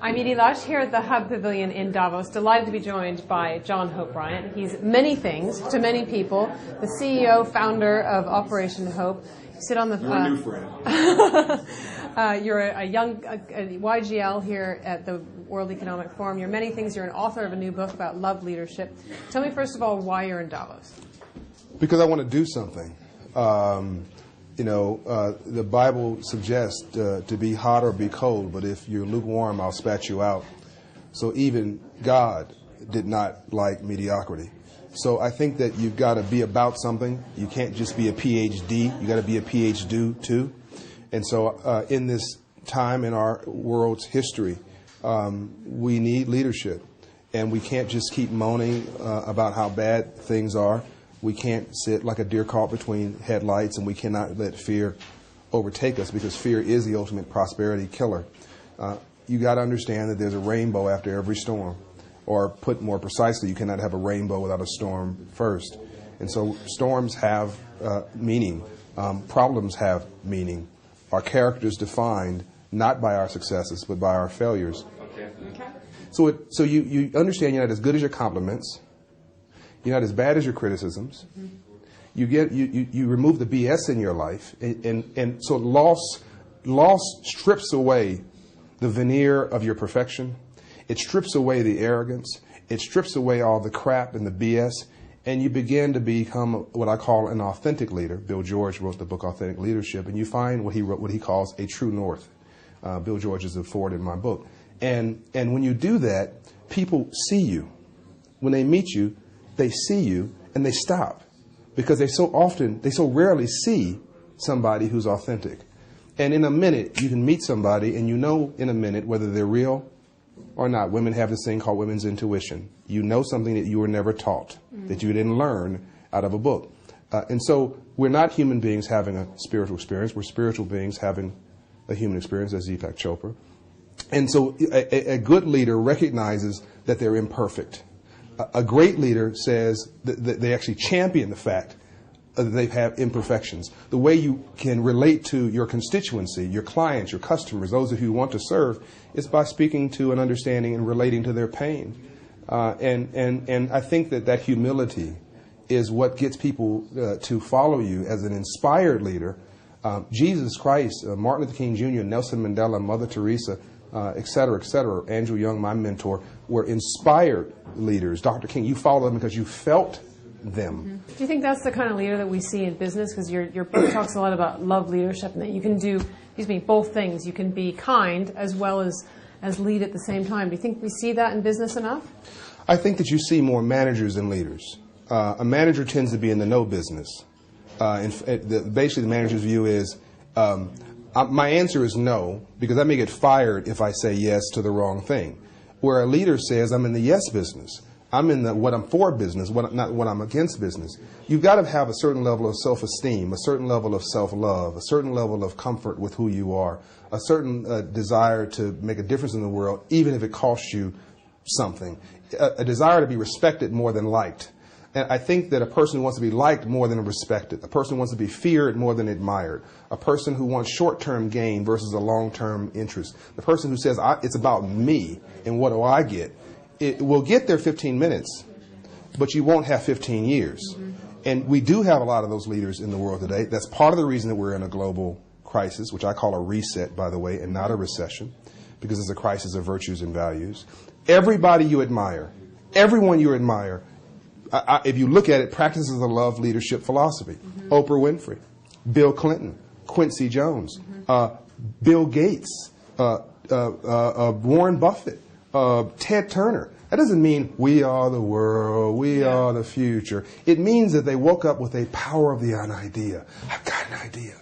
I'm Edie Lush here at the Hub Pavilion in Davos. Delighted to be joined by John Hope Bryant. He's many things to many people. The CEO, founder of Operation Hope. You sit on the. You're a new friend. You're a young YGL here at the World Economic Forum. You're many things. You're an author of a new book about love leadership. Tell me first of all why you're in Davos. Because I want to do something. The Bible suggests to be hot or be cold, but if you're lukewarm, I'll spat you out. So even God did not like mediocrity. So I think that you've got to be about something. You can't just be a PhD. You got to be a PhD too. And so in this time in our world's history, we need leadership. And we can't just keep moaning about how bad things are. We can't sit like a deer caught between headlights, and we cannot let fear overtake us, because fear is the ultimate prosperity killer. You got to understand that there's a rainbow after every storm. Or put more precisely, you cannot have a rainbow without a storm first. And so storms have meaning. Problems have meaning. Our character is defined not by our successes, but by our failures. Okay. So you understand you're not as good as your compliments. You're not as bad as your criticisms. Mm-hmm. You remove the BS in your life, and so loss strips away the veneer of your perfection. It strips away the arrogance. It strips away all the crap and the BS, and you begin to become what I call an authentic leader. Bill George wrote the book Authentic Leadership, and you find what he calls a true north. Bill George is a forward in my book, and when you do that, people see you. When they meet you, they see you and they stop, because they so rarely see somebody who's authentic. And in a minute, you can meet somebody and you know in a minute whether they're real or not. Women have this thing called women's intuition. You know something that you were never taught, that you didn't learn out of a book. And so we're not human beings having a spiritual experience. We're spiritual beings having a human experience, as Deepak Chopra. And so a good leader recognizes that they're imperfect. A great leader says that they actually champion the fact that they have imperfections. The way you can relate to your constituency, your clients, your customers, those of you who want to serve, is by speaking to and understanding and relating to their pain. And I think that humility is what gets people to follow you as an inspired leader. Jesus Christ, Martin Luther King Jr., Nelson Mandela, Mother Teresa, et cetera, Andrew Young, my mentor, were inspired leaders. Dr. King, you follow them because you felt them. Mm-hmm. Do you think that's the kind of leader that we see in business? Because your book talks a lot about love leadership, and that you can do, both things. You can be kind as well as lead at the same time. Do you think we see that in business enough? I think that you see more managers than leaders. A manager tends to be in the no business. Basically, the manager's view is, my answer is no, because I may get fired if I say yes to the wrong thing. Where a leader says, I'm in the yes business. I'm in the what I'm for business, not what I'm against business. You've got to have a certain level of self-esteem, a certain level of self-love, a certain level of comfort with who you are, a certain desire to make a difference in the world, even if it costs you something, a desire to be respected more than liked. And I think that a person who wants to be liked more than respected, a person who wants to be feared more than admired, a person who wants short-term gain versus a long-term interest, the person who says, it's about me and what do I get, it will get there 15 minutes, but you won't have 15 years. Mm-hmm. And we do have a lot of those leaders in the world today. That's part of the reason that we're in a global crisis, which I call a reset, by the way, and not a recession, because it's a crisis of virtues and values. Everybody you admire, everyone you admire, if you look at it, practices the love leadership philosophy. Mm-hmm. Oprah Winfrey, Bill Clinton, Quincy Jones, Bill Gates, Warren Buffett, Ted Turner. That doesn't mean we are the world, we are the future. It means that they woke up with a power of the idea. I've got an idea.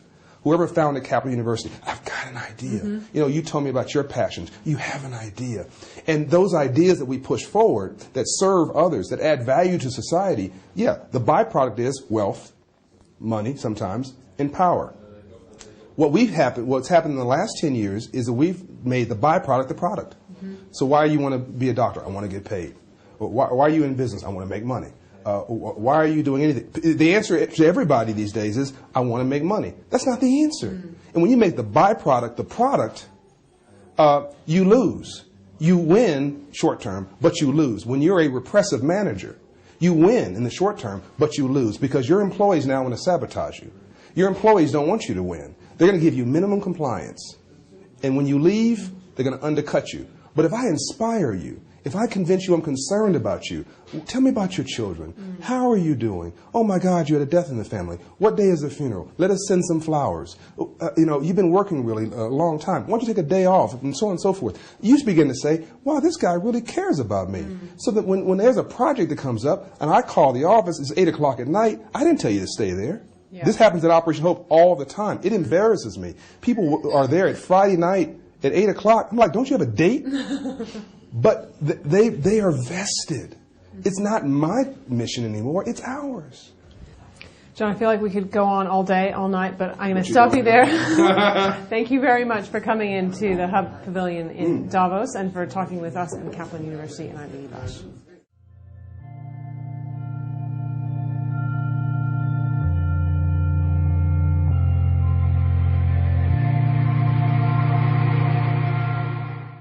Whoever founded Capital University, I've got an idea. Mm-hmm. You told me about your passions. You have an idea. And those ideas that we push forward that serve others, that add value to society, the byproduct is wealth, money sometimes, and power. What's happened in the last 10 years is that we've made the byproduct the product. Mm-hmm. So why do you want to be a doctor? I want to get paid. Why are you in business? I want to make money. Why are you doing anything? The answer to everybody these days is, I want to make money. That's not the answer. Mm-hmm. And when you make the byproduct the product, you lose. You win short term, but you lose. When you're a repressive manager, you win in the short term, but you lose because your employees now want to sabotage you. Your employees don't want you to win. They're going to give you minimum compliance. And when you leave, they're going to undercut you. But if I inspire you, if I convince you I'm concerned about you, tell me about your children. How are you doing? Oh my God, you had a death in the family. What day is the funeral? Let us send some flowers. You've been working really a long time. Why don't you take a day off? And so on and so forth. You begin to say, wow, this guy really cares about me. So that when there's a project that comes up and I call the office, it's 8 o'clock at night, I didn't tell you to stay there. Yeah. This happens at Operation Hope all the time. It embarrasses me. People are there at Friday night at 8 o'clock. I'm like, don't you have a date? But they are vested. It's not my mission anymore. It's ours. John, I feel like we could go on all day, all night, but I'm going to stop you there. Thank you very much for coming into the Hub Pavilion in Davos and for talking with us at Kaplan University and IBE Bosch.